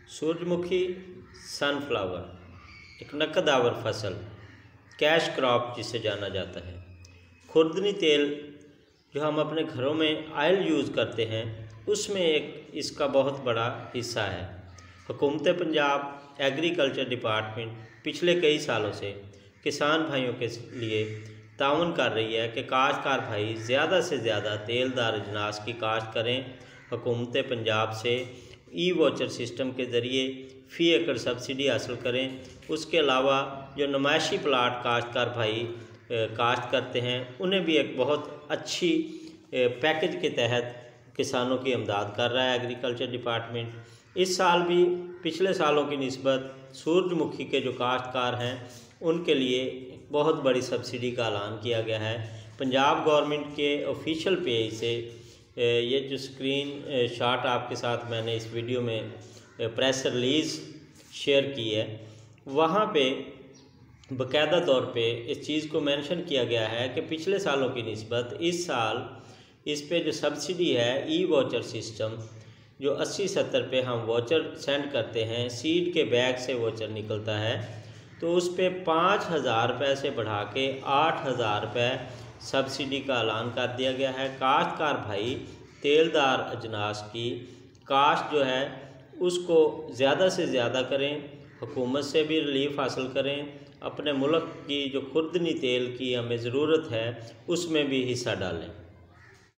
सूरजमुखी सनफ्लावर एक नकद फसल, कैश क्रॉप जिसे जाना जाता है। खुर्दनी तेल जो हम अपने घरों में ऑयल यूज़ करते हैं उसमें एक इसका बहुत बड़ा हिस्सा है। हुकूमत पंजाब एग्रीकल्चर डिपार्टमेंट पिछले कई सालों से किसान भाइयों के लिए ताउन कर रही है कि काश्तकार भाई ज़्यादा से ज़्यादा तेलदार अजनास की काश्त करें। हुकूमत पंजाब से ई वोचर सिस्टम के ज़रिए फ़ी एकड़ सब्सिडी हासिल करें। उसके अलावा जो नुमाइशी प्लाट काश्तकार भाई काश्त करते हैं उन्हें भी एक बहुत अच्छी पैकेज के तहत किसानों की इमदाद कर रहा है एग्रीकल्चर डिपार्टमेंट। इस साल भी पिछले सालों की निस्बत सूरजमुखी के जो काश्तकार हैं उनके लिए बहुत बड़ी सब्सिडी का ऐलान किया गया है। पंजाब गवर्नमेंट के ऑफिशियल पेज से ये जो स्क्रीन शॉट आपके साथ मैंने इस वीडियो में प्रेस रिलीज़ शेयर की है, वहाँ पे बाकायदा तौर पे इस चीज़ को मेंशन किया गया है कि पिछले सालों की निस्बत इस साल इस पे जो सब्सिडी है ई वोचर सिस्टम जो 80-70 पे हम वोचर सेंड करते हैं, सीड के बैग से वोचर निकलता है, तो उस पे 5,000 रुपये से बढ़ा के 8,000 रुपये सब्सिडी का ऐलान कर दिया गया है। काश्तकार भाई तेलदार अजनास की काश्त जो है उसको ज़्यादा से ज़्यादा करें, हुकूमत से भी रिलीफ हासिल करें, अपने मुल्क की जो खुर्दनी तेल की हमें ज़रूरत है उसमें भी हिस्सा डालें।